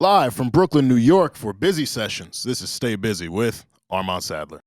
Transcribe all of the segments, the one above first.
Live from Brooklyn, New York for Busy Sessions. This is Stay Busy with Armon Sadler.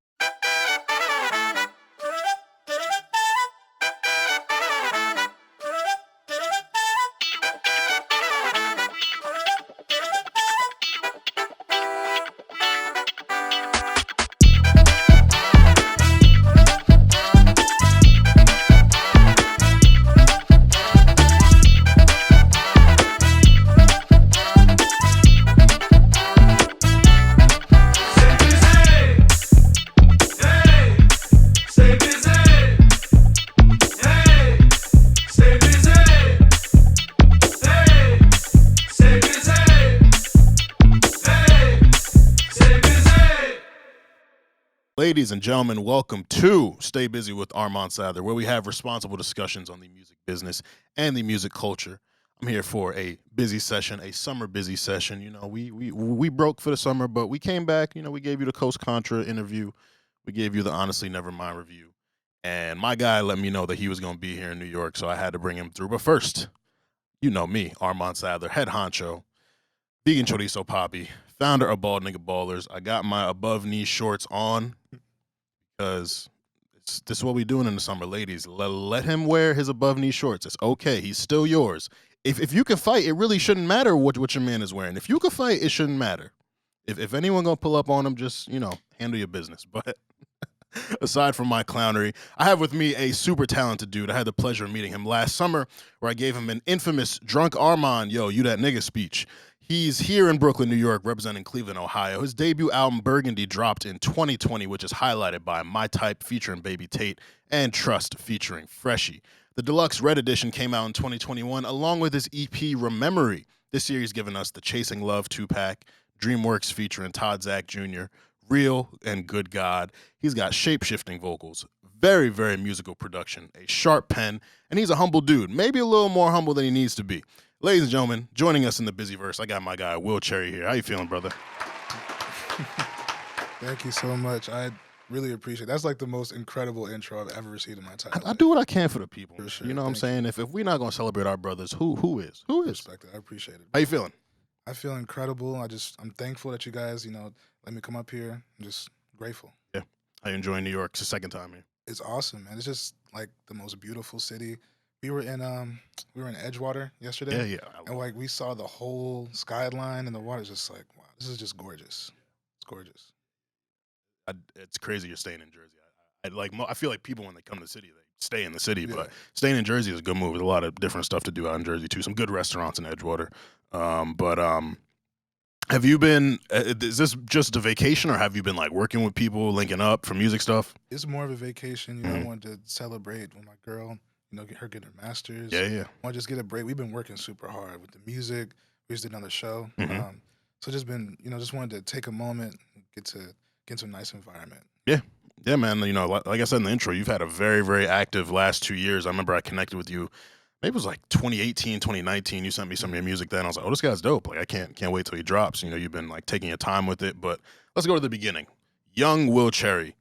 Ladies and gentlemen, welcome to Stay Busy with Armon Sadler, where we have responsible discussions on the music business and the music culture. I'm here for a busy session, a summer busy session. You know, we broke for the summer, but we came back. You know, we gave you the Coast Contra interview. We gave you the Honestly Nevermind review. And my guy let me know that he was going to be here in New York, so I had to bring him through. But first, you know me, Armon Sadler, head honcho, vegan chorizo poppy, founder of Bald Nigga Ballers. I got my above knee shorts on because this is what we doing in the summer, ladies. Let him wear his above knee shorts. It's okay. He's still yours. If you can fight, it really shouldn't matter what your man is wearing. If you can fight, it shouldn't matter. If anyone gonna pull up on him, just handle your business. But aside from my clownery, I have with me a super talented dude. I had the pleasure of meeting him last summer, where I gave him an infamous drunk Armon, yo, you that nigga speech. He's here in Brooklyn, New York, representing Cleveland, Ohio. His debut album, Burgundy, dropped in 2020, which is highlighted by My Type featuring Baby Tate and Trust featuring Freshie. The deluxe Red Edition came out in 2021, along with his EP, Rememory. This series giving us the Chasing Love 2-pack, DreamWorks featuring Todd Zach Jr., Real and Good God. He's got shape-shifting vocals, very, very musical production, a sharp pen, and he's a humble dude, maybe a little more humble than he needs to be. Ladies and gentlemen, joining us in the busy verse, I got my guy, Will Cherry here. How you feeling, brother? Thank you so much. I really appreciate it. That's like the most incredible intro I've ever received in my time. I do what I can for the people. For sure. You know what I'm saying? If we're not going to celebrate our brothers, who is? Who is? Respect it. I appreciate it. How you feeling? I feel incredible. I'm thankful that you guys, let me come up here. I'm just grateful. Yeah. How you enjoying New York? It's the second time here. It's awesome, man. It's just like the most beautiful city. We were in Edgewater yesterday. Yeah. And like we saw the whole skyline and the water's just like, wow, this is just gorgeous. It's gorgeous. It's crazy you're staying in Jersey. I feel like people when they come to the city, they stay in the city, Yeah. but staying in Jersey is a good move. There's a lot of different stuff to do out in Jersey too. Some good restaurants in Edgewater. Have you been? Is this just a vacation, or have you been like working with people, linking up for music stuff? It's more of a vacation. I wanted to celebrate with my girl. Get her getting her master's. Yeah. I want to just get a break. We've been working super hard with the music. We just did another show. Mhm. So just been, just wanted to take a moment, get into a nice environment. Yeah, man. Like I said in the intro, you've had a very, very active last 2 years. I remember I connected with you. Maybe it was like 2018, 2019. You sent me some of your music then. I was like, oh, this guy's dope. Like I can't wait till he drops. You've been like taking your time with it. But let's go to the beginning. Young Will Cherry.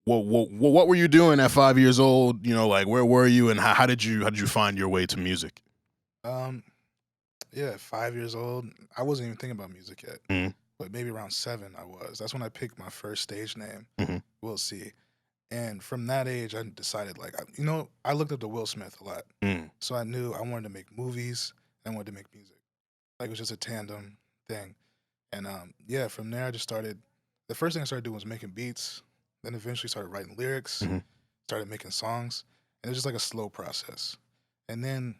What were you doing at 5 years old? Like where were you, and how did you find your way to music? Yeah, 5 years old. I wasn't even thinking about music yet, Mhm. but maybe around 7 I was. That's when I picked my first stage name, Mhm. Will C. And from that age, I decided I looked up to Will Smith a lot, Mm. so I knew I wanted to make movies and I wanted to make music. Like it was just a tandem thing, and from there I just started. The first thing I started doing was making beats. Then eventually started writing lyrics, Mhm. started making songs, and it was just like a slow process. And then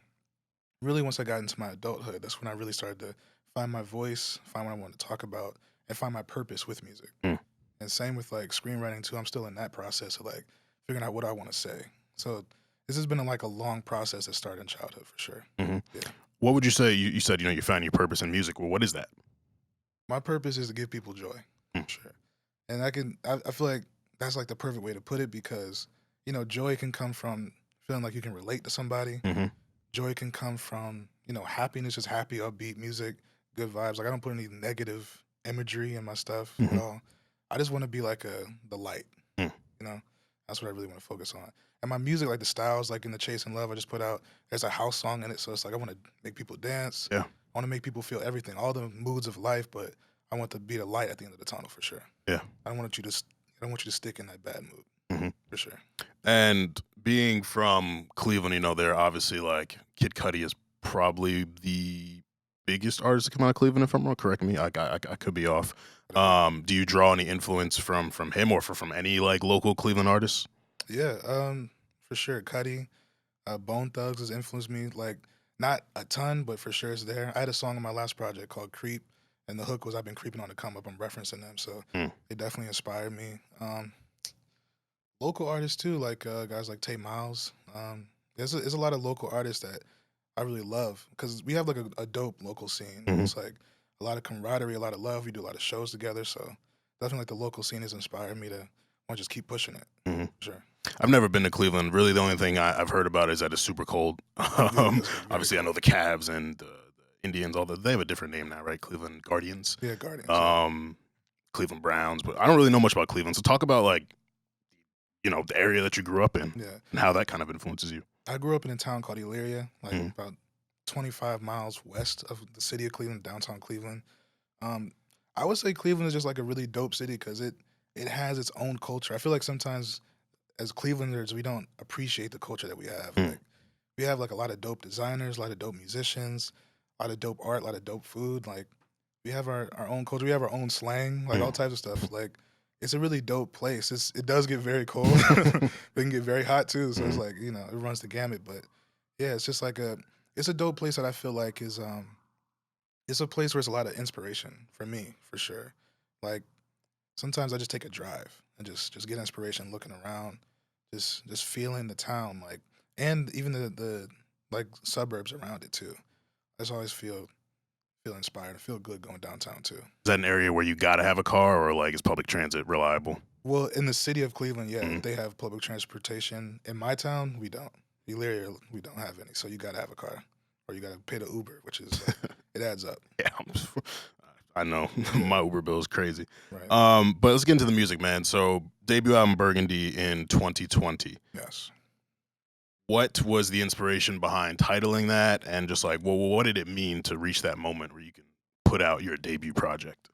really once I got into my adulthood, that's when I really started to find my voice, find what I wanted to talk about, and find my purpose with music. Mm. And same with like screenwriting too. I'm still in that process of like figuring out what I want to say. So this has been like a long process that started in childhood for sure. Mhm. Yeah. What would you say? You said you found your purpose in music. Well, what is that? My purpose is to give people joy, Mm. for sure. And I feel like that's like the perfect way to put it because, joy can come from feeling like you can relate to somebody. Mhm. Joy can come from, happiness, just happy, upbeat music, good vibes. Like I don't put any negative imagery in my stuff Mhm. at all. I just want to be like the light, Mm. That's what I really want to focus on. And my music, like the styles, like in the Chasing Love I just put out, there's a house song in it. So it's like I want to make people dance. Yeah. I want to make people feel everything, all the moods of life, but I want to be the light at the end of the tunnel for sure. Yeah. I don't want you to I don't want you to stick in that bad mood Mhm. for sure. And being from Cleveland, you know, they're obviously like Kid Cudi is probably the biggest artist to come out of Cleveland. If I'm wrong, correct me. I could be off. Do you draw any influence from him or from any like local Cleveland artists? Yeah, for sure. Cudi, Bone Thugs has influenced me, like not a ton, but for sure it's there. I had a song on my last project called "Creep," and the hook was "I've been creeping on the come up." I'm referencing them, so Mm. it definitely inspired me. Local artists too, like guys like Tay Miles. There's a lot of local artists that I really love because we have like a dope local scene. Mhm. It's like a lot of camaraderie, a lot of love. We do a lot of shows together, so definitely like the local scene has inspired me to want to just keep pushing it. Mhm. Sure. I've never been to Cleveland. Really, the only thing I've heard about is that it's super cold. Yeah, it does get very Obviously, I know cold. the Cavs and the Indians. They have a different name now, right? Cleveland Guardians, Yeah, Guardians. Yeah. Cleveland Browns. But I don't really know much about Cleveland. So talk about like the area that you grew up in Yeah. and how that kind of influences you. I grew up in a town called Elyria, like Mhm. about 25 miles west of the city of Cleveland, downtown Cleveland. Um, I would say Cleveland is just like a really dope city because it has its own culture. I feel like sometimes as Clevelanders we don't appreciate the culture that we have. Mm. Like we have like a lot of dope designers, a lot of dope musicians, a lot of dope art, a lot of dope food. Like we have our own culture, we have our own slang, like all Mm. types of stuff. Like it's a really dope place. It does get very cold. It can get very hot too. So it's Mhm. like, it runs the gamut. But yeah, it's just like it's a dope place that I feel like is it's a place where it's a lot of inspiration for me, for sure. Like sometimes I just take a drive and just get inspiration looking around, just feeling the town, like and even the like suburbs around it too. I just always feel inspired. I feel good going downtown too. Is that an area where you gotta have a car, or like is public transit reliable? Well, in the city of Cleveland, yeah, Mhm. they have public transportation. In my town, we don't. Elyria, we don't have any. So you gotta have a car, or you gotta pay the Uber, which is it adds up. Yeah, I know Yeah, my Uber bill is crazy. right. But let's get into the music, man. So debut album Burgundy in 2020. Yes. What was the inspiration behind titling that, and just like, well, what did it mean to reach that moment where you can put out your debut project?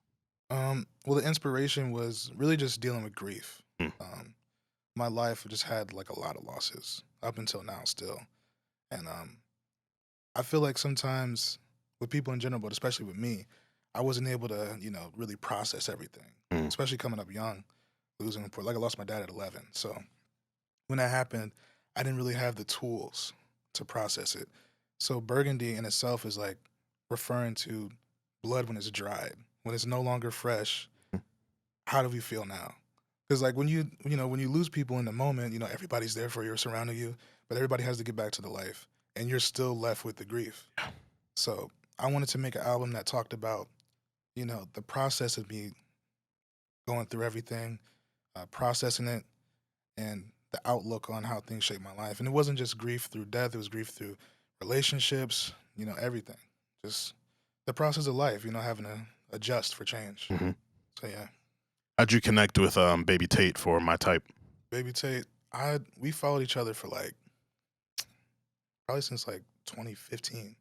Well, the inspiration was really just dealing with grief. Mm. My life just had like a lot of losses up until now, still, and I feel like sometimes with people in general, but especially with me, I wasn't able to, really process everything, Mm. especially coming up young, losing like I lost my dad at 11. So when that happened, I didn't really have the tools to process it. So Burgundy in itself is like referring to blood when it's dried, when it's no longer fresh. How do we feel now? Because like when you lose people in the moment, everybody's there for you, surrounding you, but everybody has to get back to the life, and you're still left with the grief. So I wanted to make an album that talked about, the process of me going through everything, processing it, and the outlook on how things shape my life. And it wasn't just grief through death; it was grief through relationships, everything. Just the process of life, having to adjust for change. Hmm. So yeah, How'd you connect with Baby Tate for My Type? Baby Tate, we followed each other for like probably since like 2015,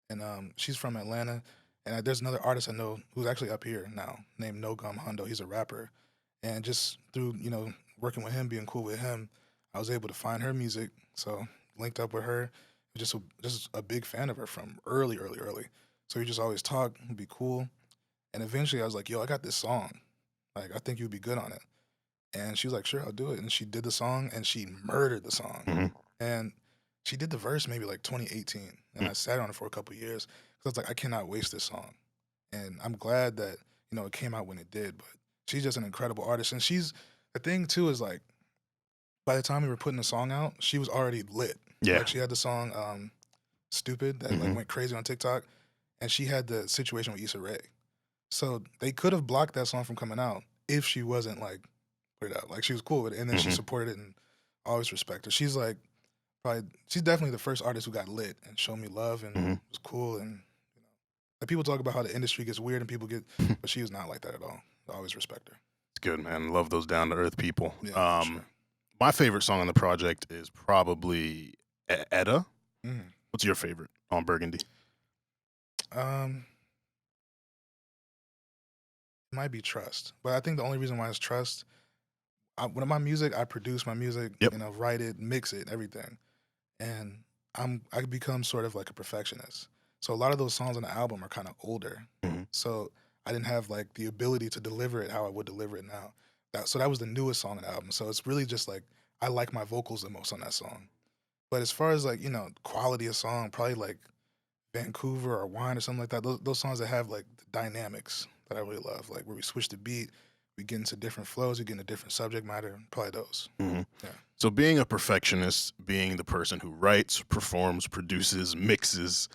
and she's from Atlanta. And there's another artist I know who's actually up here now named No Gum Hundo. He's a rapper, and just through working with him, being cool with him, I was able to find her music. So linked up with her. Just a big fan of her from early, early, early. So we just always talk, would be cool. And eventually I was like, yo, I got this song. Like I think you'd be good on it. And she was like, sure, I'll do it. And she did the song and she murdered the song. Hmm. And she did the verse maybe like 2018. And I sat on it for a couple years because I was like, I cannot waste this song. And I'm glad that, it came out when it did. But she's just an incredible artist. And the thing too is like, by the time we were putting the song out, she was already lit. Yeah. Like she had the song Stupid that like Mhm. went crazy on TikTok. And she had the situation with Issa Rae. So they could have blocked that song from coming out if she wasn't like put it out. Like she was cool with it, and then she Mhm. supported it, and I always respect her. She's like she's definitely the first artist who got lit and showed me love and Mhm. was cool. And like people talk about how the industry gets weird and people get, but she was not like that at all. I always respect her. It's good, man. Love those down to earth people. Yeah, for sure. My favorite song on the project is probably Etta. Mhm. What's your favorite on Burgundy? Um, it might be trust, but I think the only reason why it's trust. When my music, I produce my music, Yep. write it, mix it, everything, and I become sort of like a perfectionist. So a lot of those songs on the album are kind of older, Mhm. so I didn't have like the ability to deliver it how I would deliver it now. That was the newest song on the album. So it's really just like I like my vocals the most on that song. But as far as like quality of song, probably like Vancouver or Wine or something like that. Those songs that have like the dynamics that I really love, like where we switch the beat, we get into different flows, we get into different subject matter. Probably those. Mhm. Yeah. So being a perfectionist, being the person who writes, performs, produces, mixes,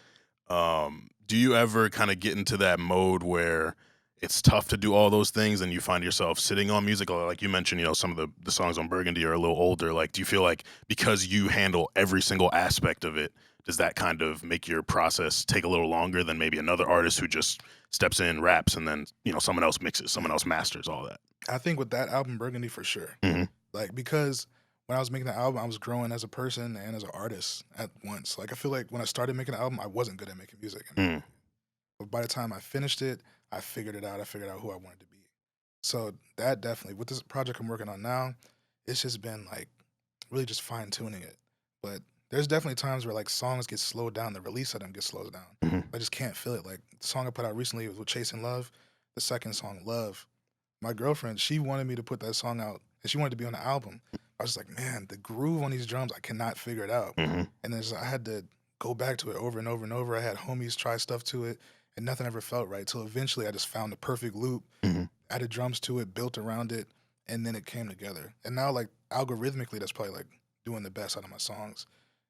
do you ever kind of get into that mode where it's tough to do all those things and you find yourself sitting on music? Or like you mentioned, some of the songs on Burgundy are a little older. Like, do you feel like because you handle every single aspect of it, does that kind of make your process take a little longer than maybe another artist who just steps in, raps, and then, someone else mixes, someone else masters all that? I think with that album, Burgundy for sure. Hmm. Like because when I was making the album, I was growing as a person and as an artist at once. Like I feel like when I started making the album, I wasn't good at making music. Mm. But by the time I finished it, I figured it out. I figured out who I wanted to be. So that definitely with this project I'm working on now, it's just been like really just fine tuning it. But there's definitely times where like songs get slowed down, the release of them gets slowed down. Hmm. I just can't feel it. Like the song I put out recently was with Chasing Love, the second song, Love. My girlfriend, she wanted me to put that song out and she wanted to be on the album. I was like, man, the groove on these drums, I cannot figure it out. Hmm. And then I had to go back to it over and over and over. I had homies try stuff to it and nothing ever felt right. Till eventually I just found the perfect loop, Hmm. added drums to it, built around it, and then it came together. And now like algorithmically, that's probably like doing the best out of my songs.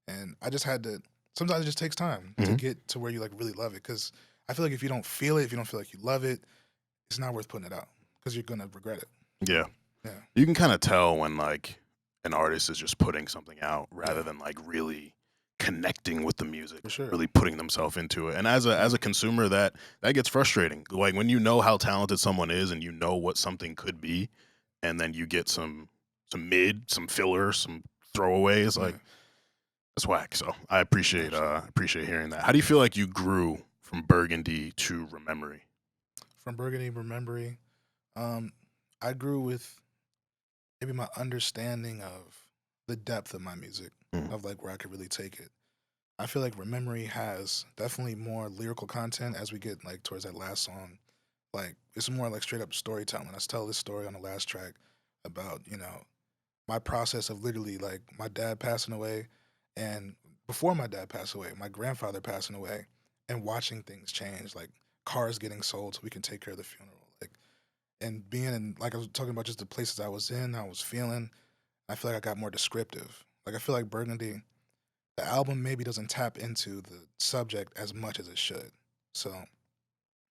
And I just had to sometimes it just takes time to Hmm. get to where you like really love it. Cause I feel like if you don't feel it, if you don't feel like you love it, it's not worth putting it out. Cause you're gonna regret it. Yeah. Yeah. You can kind of tell when like an artist is just putting something out rather Yeah. than like really connecting with the music, For sure. really putting themselves into it. And as a consumer, that gets frustrating. Like when you know how talented someone is and you know what something could be, and then you get some filler, some throwaways, like Yeah. that's whack. So I appreciate Absolutely. appreciate hearing that. How do you feel like you grew from Burgundy to Rememory? From Burgundy Remembering, um, I grew with maybe my understanding of the depth of my music, Mhm. of like where I could really take it. I feel like Rememory has definitely more lyrical content as we get like towards that last song. Like it's more like straight up storytelling. I tell this story on the last track about, my process of literally like my dad passing away and before my dad passed away, my grandfather passing away and watching things change, like cars getting sold so we can take care of the funeral. Like and being in like I was talking about just the places I was in, I was feeling, I feel like I got more descriptive. Like I feel like Burgundy, the album maybe doesn't tap into the subject as much as it should. So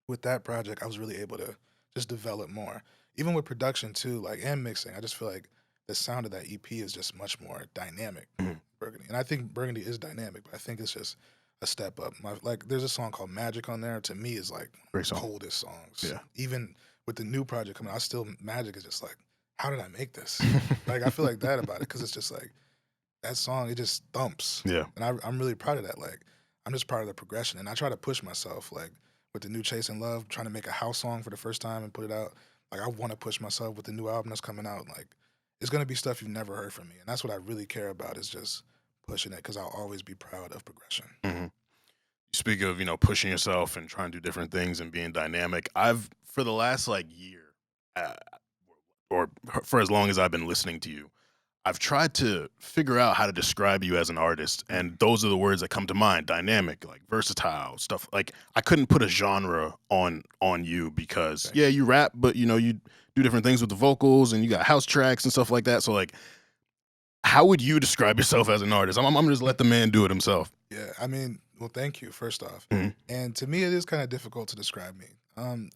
with that project, I was really able to just develop more. Even with production too, like and mixing, I just feel like the sound of that EP is just much more dynamic. Mhm. Burgundy, and I think Burgundy is dynamic, but I think it's just a step up. Like, there's a song called Magic on there. To me, is like Great the song. coldest songs. Yeah. Even with the new project coming, I still Magic is just like, how did I make this? Like I feel like that about it because it's just like that song. It just thumps, Yeah. and I'm really proud of that. Like I'm just proud of the progression, and I try to push myself. Like with the new Chasing Love, trying to make a house song for the first time and put it out. Like I want to push myself with the new album that's coming out. Like it's gonna be stuff you've never heard from me, and that's what I really care about is just pushing it because I'll always be proud of progression. Mhm. Speak of pushing yourself and trying to do different things and being dynamic. I've for the last like year, uh, or for as long as I've been listening to you, I've tried to figure out how to describe you as an artist, Mm, and those are the words that come to mind: dynamic, like versatile stuff. Like I couldn't put a genre on you because thank yeah, you rap, but you do different things with the vocals, and you got house tracks and stuff like that. So like, how would you describe yourself as an artist? I'm gonna just you. let the man do it himself. Yeah, I mean, well, thank you first off, Hmm. and to me, it is kind of difficult to describe me.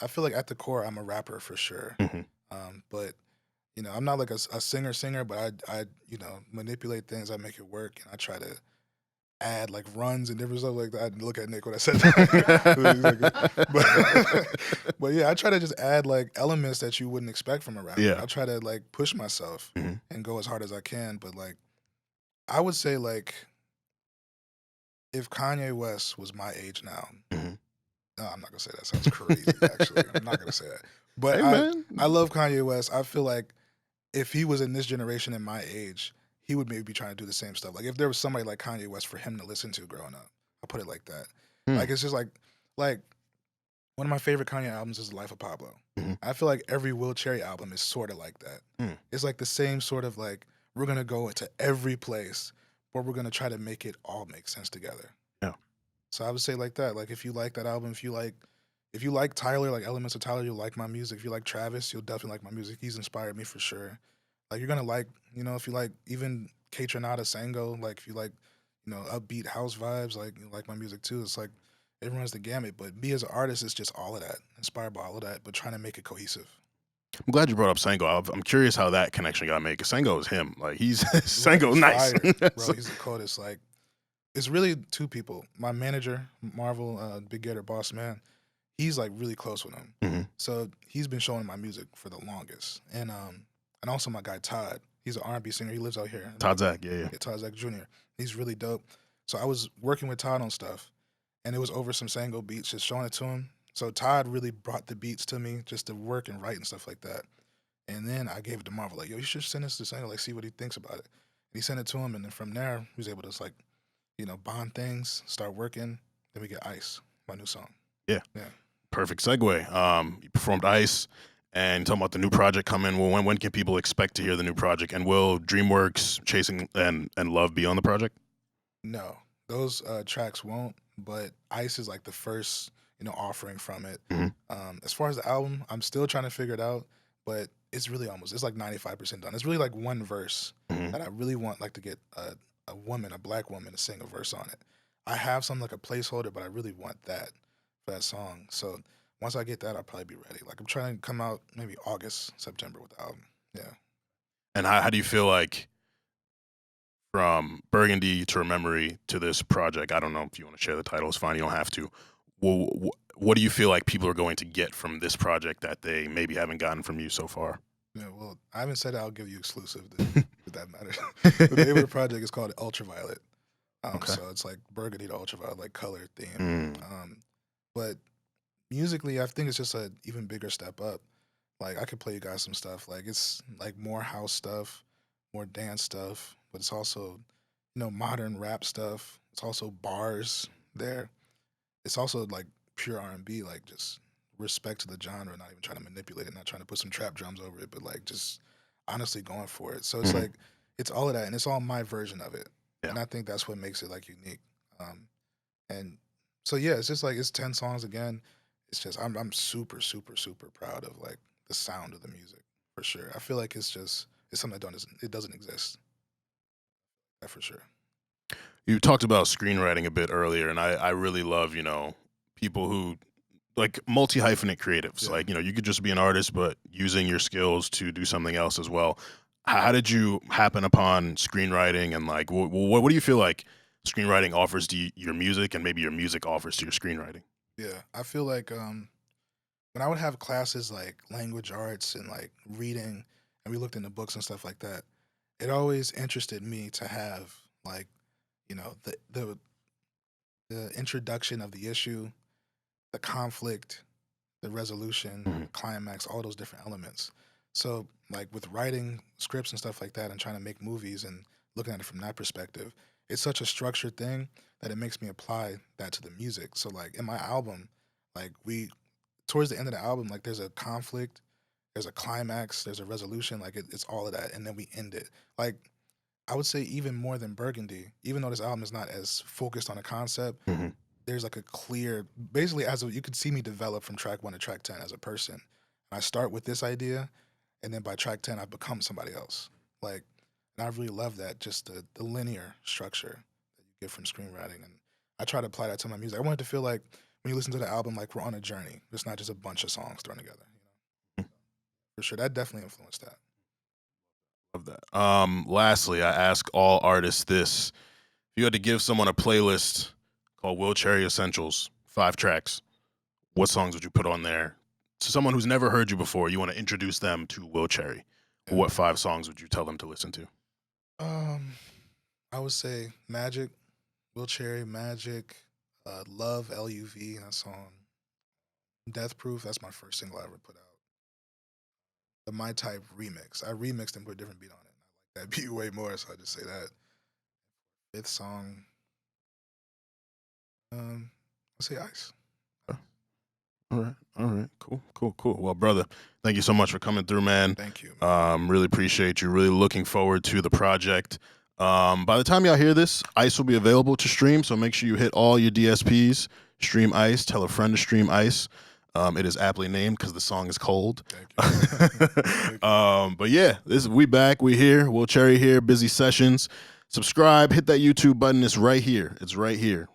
I feel like at the core, I'm a rapper for sure, Hmm. but I'm not like a singer, but I manipulate things, I make it work, and I try to add like runs and different stuff like that. I had to look at Nick when I said that. But yeah, I try to just add like elements that you wouldn't expect from a rapper. Yeah. I try to like push myself Hmm. and go as hard as I can. But like I would say like if Kanye West was my age now, Hmm. No, I'm not gonna say that. Sounds crazy. Actually, I'm not gonna say that. But Hey man, I love Kanye West. I feel like if he was in this generation in my age, he would maybe be trying to do the same stuff. Like if there was somebody like Kanye West for him to listen to growing up, I'll put it like that. Hmm. Like it's just like one of my favorite Kanye albums is The Life of Pablo. Mhm. I feel like every Will Cherry album is sort of like that. Hmm. It's like the same sort of like we're gonna go into every place, but we're gonna try to make it all make sense together. Yeah. So I would say like that. Like if you like that album, if you like Tyler, like Elements of Tyler, you'll like my music. If you like Travis, you'll definitely like my music. He's inspired me for sure. Like you're gonna like, if you like even K Tronada Sango, like if you like, upbeat house vibes, like you like my music too. It's like it runs the gamut. But me as an artist, it's just all of that, inspired by all of that, but trying to make it cohesive. I'm glad you brought up Sango. I'm curious how that connection got made. Cause Sango is him. Like he's Bro, Sango he's nice. fire. Bro, So- he's the coldest. Like it's really two people. My manager, Marvel, Big Gator Boss Man, he's like really close with him. Mhm. So he's been showing my music for the longest. And also my guy Todd. He's an R&B singer. He lives out here. Todd Zach, yeah. Yeah, Todd Zach Jr. He's really dope. So I was working with Todd on stuff, and it was over some Sango beats, just showing it to him. So Todd really brought the beats to me just to work and write and stuff like that. And then I gave it to Marvel, like, yo, you should send this to Sango, like, see what he thinks about it. And he sent it to him, and then from there, he was able to, like, bond things, start working. Then we get Ice, my new song. Yeah. Yeah. Perfect segue. You performed Ice and talking about the new project coming. Well, when can people expect to hear the new project? And will DreamWorks Chasing and Love be on the project? No, those tracks won't, but Ice is like the first, offering from it. Mhm. As far as the album, I'm still trying to figure it out, but it's really it's like 95% done. It's really like one verse Mhm. that I really want like to get a woman, a black woman to sing a verse on it. I have some like a placeholder, but I really want that for that song. So once I get that, I'll probably be ready. Like I'm trying to come out maybe August, September with the album. Yeah. And how do you feel like from Burgundy to Memory to this project? I don't know if you want to share the title. It's fine. You don't have to. Well, what do you feel like people are going to get from this project that they maybe haven't gotten from you so far? Yeah, well, I haven't said I'll give you exclusive, if that matters. The name of the project is called Ultraviolet. Okay. So it's like burgundy to ultraviolet, like color theme. Mm. But musically, I think it's just an even bigger step up. Like I could play you guys some stuff. Like it's like more house stuff, more dance stuff, but it's also, modern rap stuff. It's also bars there. It's also like pure R&B, like just respect to the genre, not even trying to manipulate it, not trying to put some trap drums over it, but like just honestly going for it. So it's Mhm. like it's all of that, and it's all my version of it, Yeah. and I think that's what makes it like unique. And so yeah, it's just like it's 10 songs again. It's just I'm super super super proud of like the sound of the music for sure. I feel like it's something that doesn't exist. That for sure. You talked about screenwriting a bit earlier, and I really love, people who like multi hyphenate creatives. Yeah. Like, you could just be an artist, but using your skills to do something else as well. How did you happen upon screenwriting, and like, what do you feel like screenwriting offers to your music, and maybe your music offers to your screenwriting? Yeah, I feel like when I would have classes like language arts and like reading, and we looked into books and stuff like that, it always interested me to have like, the introduction of the issue, the conflict, the resolution, Mhm. the climax, all those different elements. So like with writing scripts and stuff like that and trying to make movies and looking at it from that perspective, it's such a structured thing that it makes me apply that to the music. So like in my album, like we towards the end of the album, like there's a conflict, there's a climax, there's a resolution, like it's all of that, and then we end it. Like I would say even more than Burgundy, even though this album is not as focused on a concept, Mhm. there's like a clear, basically you could see me develop from track 1 to track 10 as a person. I start with this idea, and then by track 10, I become somebody else. Like, and I really love that, just the linear structure that you get from screenwriting, and I try to apply that to my music. I want it to feel like when you listen to the album, like we're on a journey. It's not just a bunch of songs thrown together. For sure, that definitely influenced that. Love that. Lastly, I ask all artists this: if you had to give someone a playlist called Will Cherry Essentials, 5 tracks, what songs would you put on there? To someone who's never heard you before, you want to introduce them to Will Cherry. Yeah. What 5 songs would you tell them to listen to? Um, I would say Magic, Will Cherry, Magic, Love, LUV, that song. Death Proof, that's my first single I ever put out. The My Type remix. I remixed and put a different beat on it. I like that beat way more, so I just say that. Fifth song, I'll say Ice. All right, cool. Well, brother, thank you so much for coming through, man. Thank you. Really appreciate you. Really looking forward to the project. By the time y'all hear this, Ice will be available to stream, so make sure you hit all your DSPs, stream Ice, tell a friend to stream Ice. It is aptly named because the song is cold. Thank you. But yeah, we back, we here, Will Cherry here, Busy Sessions. Subscribe, hit that YouTube button. It's right here.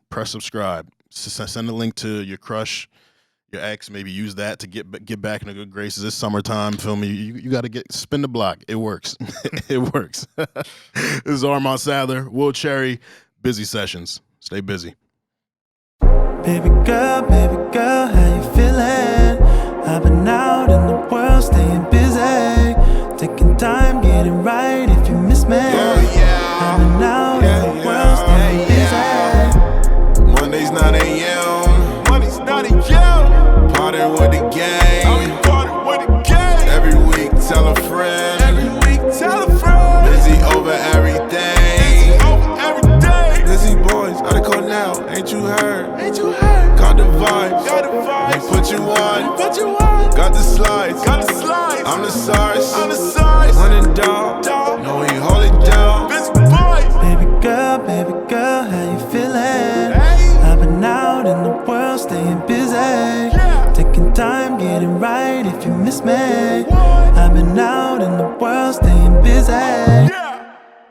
Press subscribe. Send a link to your crush, your ex. Maybe use that to get back in the good graces. It's summertime. Feel me? You got to spin the block. It works. It works. This is Armon Sadler, Will Cherry, Busy Sessions. Stay busy. Baby girl, how you feeling? I've been out in the world, staying busy, taking time, getting right if you miss me. I've been out in the world, staying busy. Mondays 9 a.m. Party with the gang. Every week, tell a friend. Busy over everything. Busy boys, gotta call now. Ain't you heard? Got the vibes. We put you on. Got the slides. I'm the size. Running down. No, we hold it down. Baby girl, how you feeling? I've been out in the world, staying busy, taking time, getting right if you miss me. I've been out in the world, staying busy.